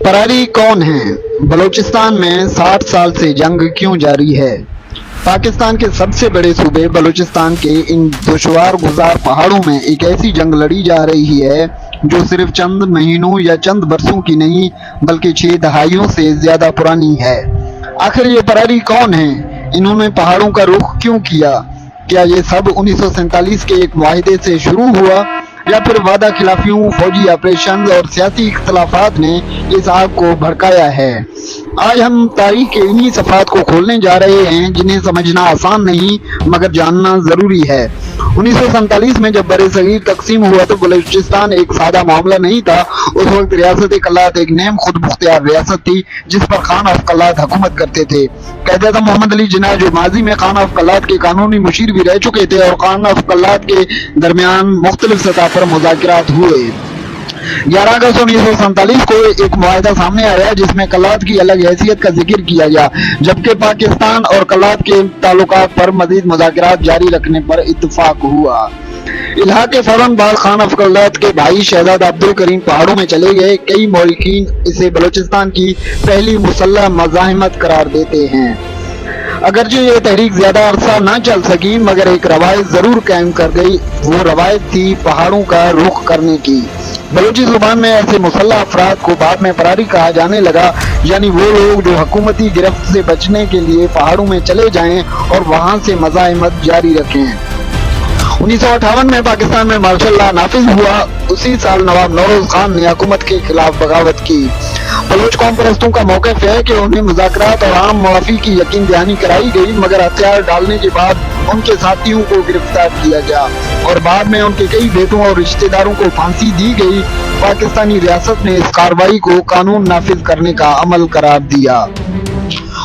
परारी कौन है? बलूचिस्तान में 60 साल से जंग क्यों जारी है? पाकिस्तान के सबसे बड़े सूबे बलूचिस्तान के इन दुश्वार गुजार पहाड़ों में एक ऐसी जंग लड़ी जा रही है जो सिर्फ चंद महीनों या चंद बरसों की नहीं बल्कि 6 दहाइयों से ज्यादा पुरानी है। आखिर ये परारी कौन है? इन्होंने पहाड़ों का रुख क्यों किया? क्या ये सब 1947 के एक मुआहदे से शुरू हुआ या फिर वादा खिलाफियों, फौजी ऑपरेशन और सियासी इख्तलाफात ने इस आग को भड़काया है? आज हम तारीख के इन्हीं सफात को खोलने जा रहे हैं जिन्हें समझना आसान नहीं मगर जानना जरूरी है। 1947 में जब बरे-सगीर तकसीम हुआ तो बलूचिस्तान एक सादा मामला नहीं था। उस वक्त रियासत कल्लात एक नेम खुद मुख्तियार रियासत थी जिस पर खान ऑफ कल्लात हुकूमत करते थे। कायद-ए-आज़म मोहम्मद अली जिन्ना जो माजी में खान ऑफ कल्लात के कानूनी मुशीर भी रह चुके थे और खान ऑफ कल्लात के दरमियान मुख्तलिफ सतह पर मुज़ाकरात हुए। 11 अगस्त 1947 को एक मुआहदा सामने आया जिसमें कल्लात की अलग हैसियत का जिक्र किया गया, जबकि पाकिस्तान और कल्लात के ताल्लुकात पर मजीद मुज़ाकरात जारी रखने पर इत्तफाक हुआ। इलाहा के फौरन बाद खान ऑफ कल्लात के भाई शहजादा अब्दुल करीम पहाड़ों में चले गए। कई मौलिकीन इसे बलूचिस्तान की पहली मुसल्लह मज़ाहिमत करार देते हैं। अगरचे ये तहरीक ज्यादा अरसा न चल सकी मगर एक रवायत जरूर कायम कर गई। वो रवायत थी पहाड़ों का रुख करने की। बलूची जुबान में ऐसे मुसल्लह अफराद को बाद में परारी कहा जाने लगा, यानी वो लोग जो हुकूमती गिरफ्त से बचने के लिए पहाड़ों में चले जाएं और वहां से मज़ाहिमत जारी रखें। 1958 में पाकिस्तान में मार्शल लॉ नाफिज हुआ। उसी साल नवाब नौरोज खान ने हुकूमत के खिलाफ बगावत की। बलूच कौम परस्तों का मौक़िफ़ है कि उन्हें मुज़ाकरात और आम मुआफ़ी की यकीन दहानी कराई गई मगर हथियार डालने के बाद उनके साथियों को गिरफ्तार किया गया और बाद में उनके कई बेटों और रिश्तेदारों को फांसी दी गई। पाकिस्तानी रियासत ने इस कार्रवाई को कानून नाफिज करने का अमल करार दिया।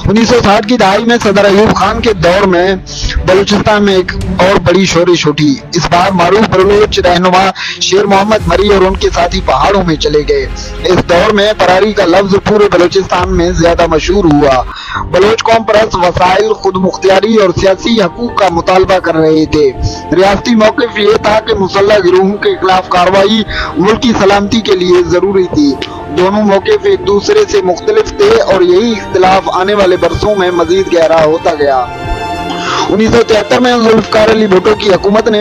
1960 की दहाई में सदर अयूब खान के दौर में बलूचिस्तान में एक और बड़ी शोरिश उठी। इस बार मारूफ बलूच रहनुमा शेर मोहम्मद मरी और उनके साथी पहाड़ों में चले गए। इस दौर में परारी का लफ्ज पूरे बलूचिस्तान में ज्यादा मशहूर हुआ। बलूच कौम परस्त वसाइल, खुद मुख्तियारी और सियासी हकूक का मुतालबा कर रहे थे। रियासती मौक़िफ़ ये था कि मुसल्लह गिरोहों के खिलाफ कार्रवाई मुल्क की सलामती के लिए जरूरी थी। दोनों मौक़िफ़ एक दूसरे से मुख्तलिफ थे और यही इख्तिलाफ आने वाले बरसों में मजीद गहरा होता गया। 1973 में जुल्फ़िकार अली भुट्टो की हुकूमत ने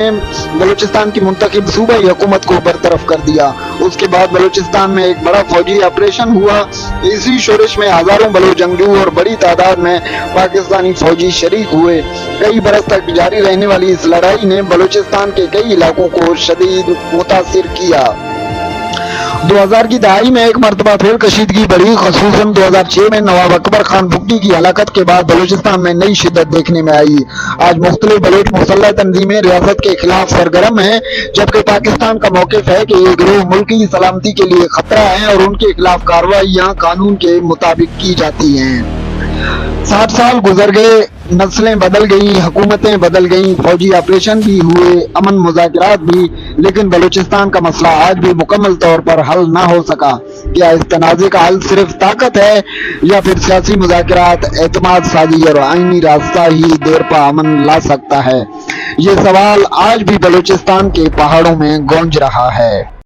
बलूचिस्तान की मुंतखब सूबाई हुकूमत को बरतरफ कर दिया। उसके बाद बलूचिस्तान में एक बड़ा फौजी ऑपरेशन हुआ। इसी शोरिश में हजारों बलूच जंगजू और बड़ी तादाद में पाकिस्तानी फौजी शरीक हुए। कई बरस तक जारी रहने वाली इस लड़ाई ने बलूचिस्तान के कई इलाकों को शदीद मुतासिर किया। 2000 की दहाई में एक मरतबा फिर कशीदगी बढ़ी, ख़ुसूसन 2006 में नवाब अकबर खान भुट्टी की हलाकत के बाद बलूचिस्तान में नई शिद्दत देखने में आई। आज मुख्तलिफ बलूच मुसल्लह तंजीमें रियासत के खिलाफ सरगर्म हैं, जबकि पाकिस्तान का मौक़िफ़ है कि ये गिरोह मुल्क की सलामती के लिए खतरा है और उनके खिलाफ कार्रवाइयाँ कानून के मुताबिक की जाती हैं। 60 साल गुजर गए, नस्लें बदल गई, हुकूमतें बदल गई, फौजी ऑपरेशन भी हुए, अमन मुज़ाकरात भी, लेकिन बलूचिस्तान का मसला आज भी मुकम्मल तौर पर हल ना हो सका। क्या इस तनाज़े का हल सिर्फ ताकत है या फिर सियासी मुज़ाकरात, एतमाद साजी और आईनी रास्ता ही देर पा अमन ला सकता है? ये सवाल आज भी बलूचिस्तान के पहाड़ों में गूंज रहा है।